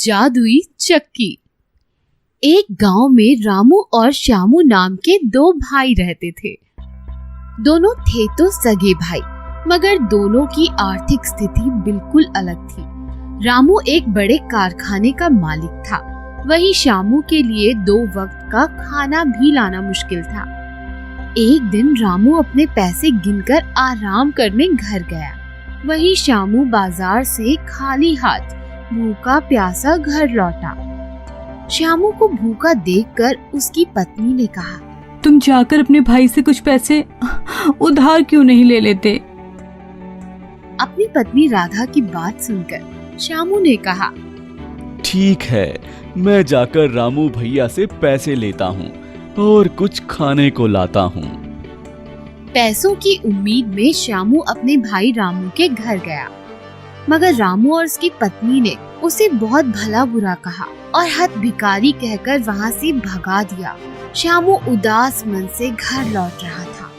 जादुई चक्की। एक गांव में रामू और श्यामू नाम के दो भाई रहते थे। दोनों थे तो सगे भाई, मगर दोनों की आर्थिक स्थिति बिल्कुल अलग थी। रामू एक बड़े कारखाने का मालिक था, वहीं श्यामू के लिए 2 वक्त का खाना भी लाना मुश्किल था। एक दिन रामू अपने पैसे गिनकर आराम करने घर गया, वहीं श्यामू बाजार से खाली हाथ भूखा प्यासा घर लौटा। श्यामू को भूखा देखकर उसकी पत्नी ने कहा, तुम जाकर अपने भाई से कुछ पैसे उधार क्यों नहीं ले लेते? अपनी पत्नी राधा की बात सुनकर श्यामू ने कहा, ठीक है, मैं जाकर रामू भैया से पैसे लेता हूँ और कुछ खाने को लाता हूँ। पैसों की उम्मीद में श्यामू अपने भाई रामू के घर गया, मगर रामू और उसकी पत्नी ने उसे बहुत भला बुरा कहा और हथ भिखारी कहकर वहाँ से भगा दिया। श्यामू उदास मन से घर लौट रहा था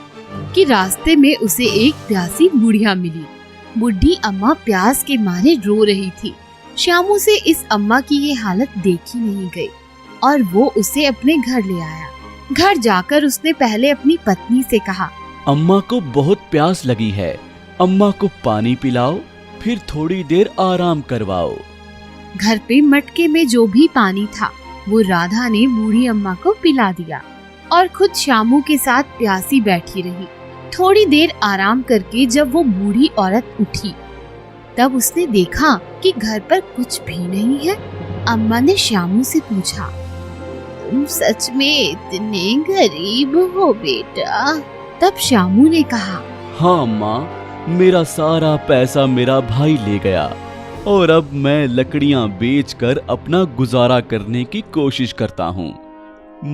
कि रास्ते में उसे एक प्यासी बुढ़िया मिली। बुढ़ी अम्मा प्यास के मारे रो रही थी। श्यामू से इस अम्मा की ये हालत देखी नहीं गई और वो उसे अपने घर ले आया। घर जाकर उसने पहले अपनी पत्नी से कहा, अम्मा को बहुत प्यास लगी है, अम्मा को पानी पिलाओ, फिर थोड़ी देर आराम करवाओ। घर पे मटके में जो भी पानी था वो राधा ने बूढ़ी अम्मा को पिला दिया और खुद श्यामू के साथ प्यासी बैठी रही। थोड़ी देर आराम करके जब वो बूढ़ी औरत उठी तब उसने देखा कि घर पर कुछ भी नहीं है। अम्मा ने श्यामू से पूछा, तुम सच में इतने गरीब हो बेटा? तब श्यामू ने कहा, हाँ अम्मा, मेरा सारा पैसा मेरा भाई ले गया और अब मैं लकड़ियां बेचकर अपना गुजारा करने की कोशिश करता हूँ,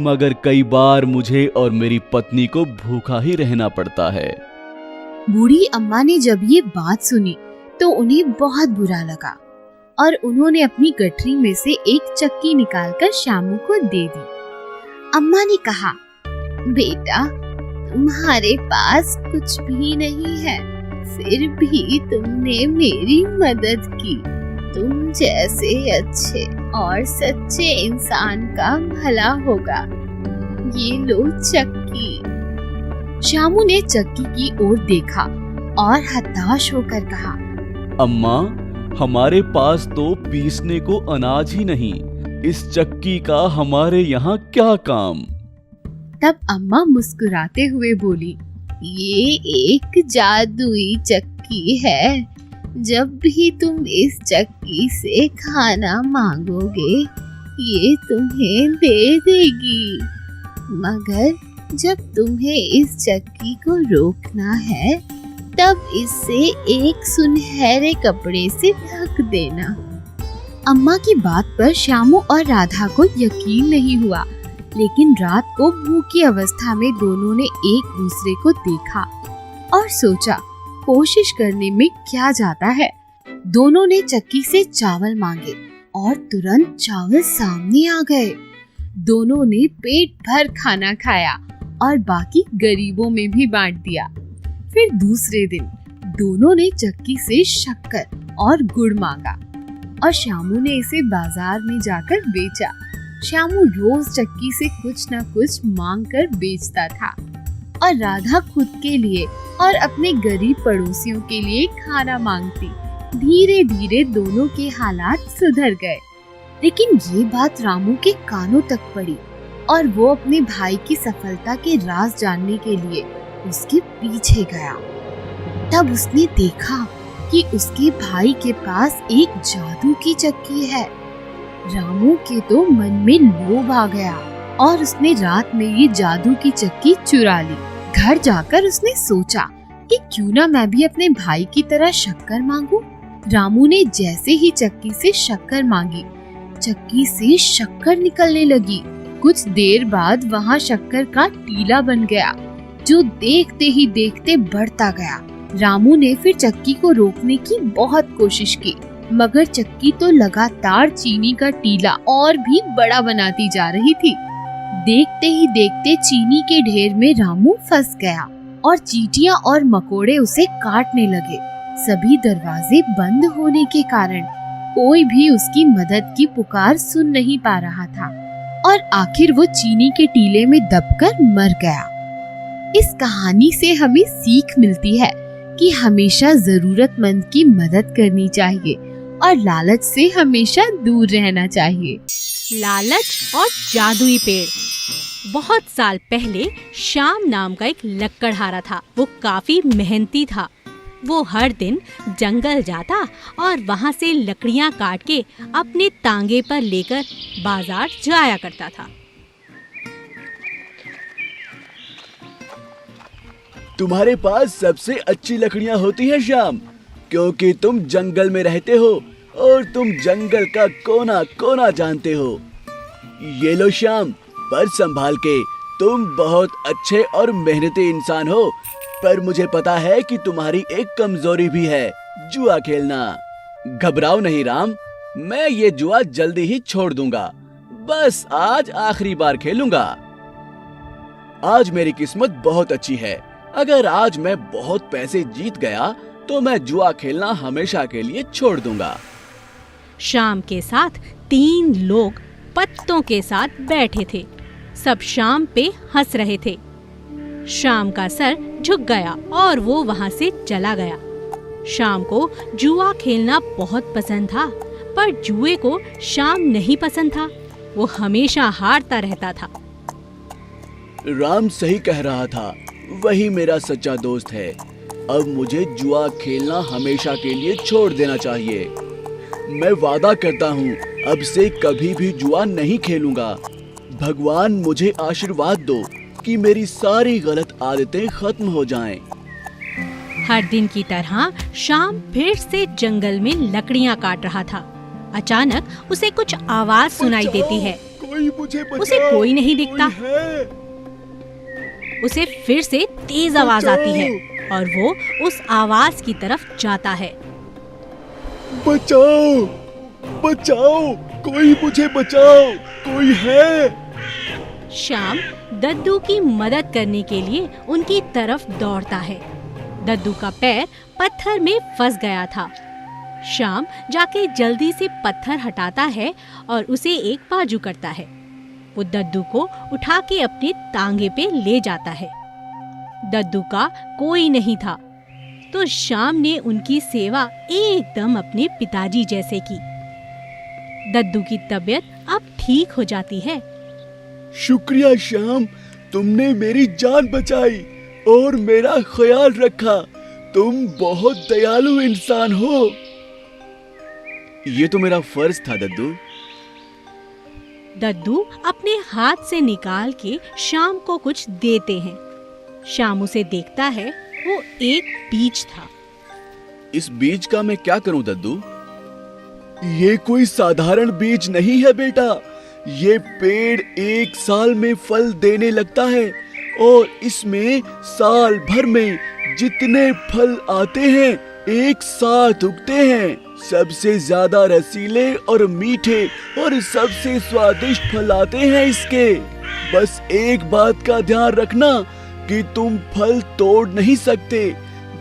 मगर कई बार मुझे और मेरी पत्नी को भूखा ही रहना पड़ता है। बूढ़ी अम्मा ने जब ये बात सुनी तो उन्हें बहुत बुरा लगा और उन्होंने अपनी गठरी में से एक चक्की निकालकर श्यामू को दे दी। अम्मा ने कहा, बेटा, तुम्हारे पास कुछ भी नहीं है, फिर भी तुमने मेरी मदद की। तुम जैसे अच्छे और सच्चे इंसान का भला होगा। ये लो चक्की। श्यामू ने चक्की की ओर देखा और हताश होकर कहा, अम्मा, हमारे पास तो पीसने को अनाज ही नहीं, इस चक्की का हमारे यहाँ क्या काम? तब अम्मा मुस्कुराते हुए बोली, ये एक जादुई चक्की है। जब भी तुम इस चक्की से खाना मांगोगे ये तुम्हें दे देगी, मगर जब तुम्हें इस चक्की को रोकना है तब इसे एक सुनहरे कपड़े से ढक देना। अम्मा की बात पर श्यामू और राधा को यकीन नहीं हुआ, लेकिन रात को भूखी अवस्था में दोनों ने एक दूसरे को देखा और सोचा कोशिश करने में क्या जाता है। दोनों ने चक्की से चावल मांगे और तुरंत चावल सामने आ गए। दोनों ने पेट भर खाना खाया और बाकी गरीबों में भी बांट दिया। फिर दूसरे दिन दोनों ने चक्की से शक्कर और गुड़ मांगा और श्यामू ने इसे बाजार में जाकर बेचा। श्यामू रोज चक्की से कुछ न कुछ मांग कर बेचता था और राधा खुद के लिए और अपने गरीब पड़ोसियों के लिए खाना मांगती। धीरे धीरे दोनों के हालात सुधर गए, लेकिन ये बात रामू के कानों तक पड़ी और वो अपने भाई की सफलता के राज जानने के लिए उसके पीछे गया। तब उसने देखा कि उसके भाई के पास एक जादू की चक्की है। रामू के तो मन में लोभ आ गया और उसने रात में ये जादू की चक्की चुरा ली। घर जाकर उसने सोचा कि क्यों ना मैं भी अपने भाई की तरह शक्कर मांगू। रामू ने जैसे ही चक्की से शक्कर मांगी, चक्की से शक्कर निकलने लगी। कुछ देर बाद वहाँ शक्कर का टीला बन गया, जो देखते ही देखते बढ़ता गया। रामू ने फिर चक्की को रोकने की बहुत कोशिश की, मगर चक्की तो लगातार चीनी का टीला और भी बड़ा बनाती जा रही थी। देखते ही देखते चीनी के ढेर में रामू फंस गया और चींटियां और मकोड़े उसे काटने लगे। सभी दरवाजे बंद होने के कारण कोई भी उसकी मदद की पुकार सुन नहीं पा रहा था और आखिर वो चीनी के टीले में दबकर मर गया। इस कहानी से हमें सीख मिलती है कि हमेशा जरूरतमंद की मदद करनी चाहिए और लालच से हमेशा दूर रहना चाहिए। लालच और जादुई पेड़। बहुत साल पहले श्याम नाम का एक लकड़हारा था। वो काफी मेहनती था। वो हर दिन जंगल जाता और वहाँ से लकड़ियाँ काट के अपने तांगे पर लेकर बाजार जाया करता था। तुम्हारे पास सबसे अच्छी लकड़ियाँ होती हैं श्याम, क्योंकि तुम जंगल में रहते हो और तुम जंगल का कोना कोना जानते हो। ये लो श्याम, पर संभाल के। तुम बहुत अच्छे और मेहनती इंसान हो, पर मुझे पता है कि तुम्हारी एक कमजोरी भी है, जुआ खेलना। घबराओ नहीं राम, मैं ये जुआ जल्दी ही छोड़ दूंगा। बस आज आखिरी बार खेलूंगा। आज मेरी किस्मत बहुत अच्छी है। अगर आज मैं बहुत पैसे जीत गया तो मैं जुआ खेलना हमेशा के लिए छोड़ दूंगा। श्याम के साथ 3 लोग पत्तों के साथ बैठे थे। सब श्याम पे हंस रहे थे। श्याम का सर झुक गया और वो वहाँ से चला गया। श्याम को जुआ खेलना बहुत पसंद था, पर जुए को श्याम नहीं पसंद था। वो हमेशा हारता रहता था। राम सही कह रहा था, वही मेरा सच्चा दोस्त है। अब मुझे जुआ खेलना हमेशा के लिए छोड़ देना चाहिए। मैं वादा करता हूँ अब से कभी भी जुआ नहीं खेलूंगा। भगवान मुझे आशीर्वाद दो कि मेरी सारी गलत आदतें खत्म हो जाएं। हर दिन की तरह श्याम फिर से जंगल में लकड़ियाँ काट रहा था। अचानक उसे कुछ आवाज सुनाई देती है। कोई मुझे बचाओ, उसे कोई नहीं दिखता। उसे फिर से तेज आवाज आती है और वो उस आवाज की तरफ जाता है। बचाओ, बचाओ, कोई मुझे बचाओ, कोई है। श्याम दद्दू की मदद करने के लिए उनकी तरफ दौड़ता है। दद्दू का पैर पत्थर में फंस गया था। श्याम जाके जल्दी से पत्थर हटाता है और उसे एक बाजू करता है। वो दद्दू को उठा के अपने तांगे पे ले जाता है। दद्दू का कोई नहीं था, तो श्याम ने उनकी सेवा एकदम अपने पिताजी जैसे की। दद्दू की तबीयत अब ठीक हो जाती है। शुक्रिया श्याम, तुमने मेरी जान बचाई और मेरा ख्याल रखा। तुम बहुत दयालु इंसान हो। ये तो मेरा फर्ज था दद्दू। दद्दू अपने हाथ से निकाल के श्याम को कुछ देते हैं। श्याम उसे देखता है। वो एक बीज था। इस बीज का मैं क्या करूं दद्दू? ये कोई साधारण बीज नहीं है बेटा। ये पेड़ 1 साल में फल देने लगता है और इसमें साल भर में जितने फल आते हैं एक साथ उगते हैं। सबसे ज्यादा रसीले और मीठे और सबसे स्वादिष्ट फल आते हैं इसके। बस एक बात का ध्यान रखना कि तुम फल तोड़ नहीं सकते।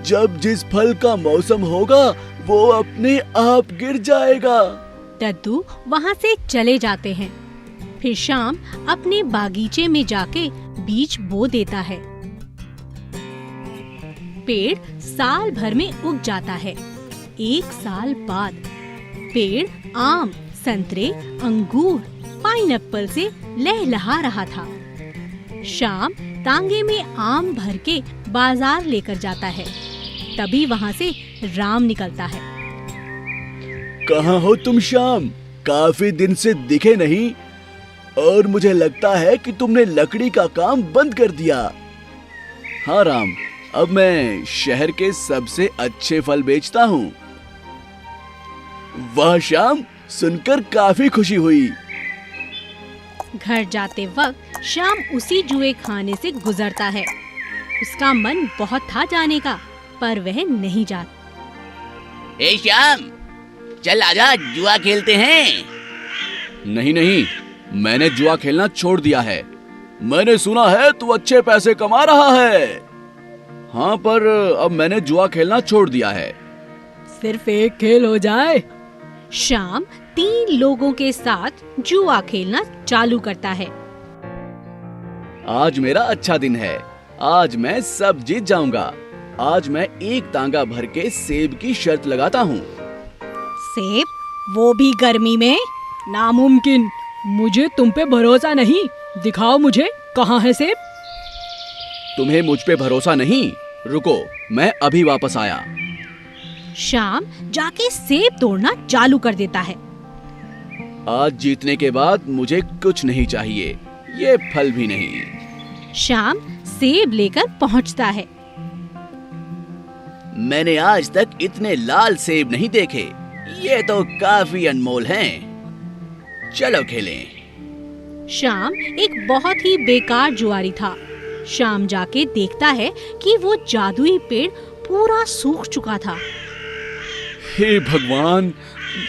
जब जिस फल का मौसम होगा वो अपने आप गिर जाएगा। दद्दू वहाँ से चले जाते हैं। फिर श्याम अपने बागीचे में जाके बीज बो देता है। पेड़ साल भर में उग जाता है। 1 साल बाद पेड़ आम, संतरे, अंगूर, पाइनएप्पल से लहलहा रहा था। श्याम तांगे में आम भर के बाजार लेकर जाता है। तभी वहाँ से राम निकलता है। कहाँ हो तुम श्याम? काफी दिन से दिखे नहीं और मुझे लगता है कि तुमने लकड़ी का काम बंद कर दिया। हाँ राम, अब मैं शहर के सबसे अच्छे फल बेचता हूँ। वाह श्याम, सुनकर काफी खुशी हुई। घर जाते वक्त श्याम उसी जुए खाने से गुजरता है। उसका मन बहुत था जाने का, पर वह नहीं जाता। ए श्याम, चल आजा, जुआ खेलते हैं। नहीं नहीं, मैंने जुआ खेलना छोड़ दिया है। मैंने सुना है तू अच्छे पैसे कमा रहा है। हाँ, पर अब मैंने जुआ खेलना छोड़ दिया है। सिर्फ एक खेल हो जाए श्याम 3 लोगों के साथ जुआ खेलना चालू करता है। आज मेरा अच्छा दिन है। आज मैं सब जीत जाऊंगा। आज मैं एक तांगा भर के सेब की शर्त लगाता हूँ। सेब, वो भी गर्मी में? नामुमकिन, मुझे तुम पे भरोसा नहीं। दिखाओ मुझे, कहाँ है सेब? तुम्हें मुझ पे भरोसा नहीं? रुको, मैं अभी वापस आया। श्याम जाके सेब तोड़ना चालू कर देता है। आज जीतने के बाद मुझे कुछ नहीं चाहिए, ये फल भी नहीं। श्याम सेब लेकर पहुंचता है। मैंने आज तक इतने लाल सेब नहीं देखे। ये तो काफी अनमोल हैं। चलो खेलें। श्याम एक बहुत ही बेकार जुआरी था। श्याम जाके देखता है कि वो जादुई पेड़ पूरा सूख चुका था। हे भगवान,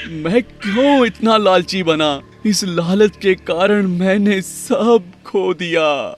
मैं क्यों इतना लालची बना? इस लालच के कारण मैंने सब खो दिया।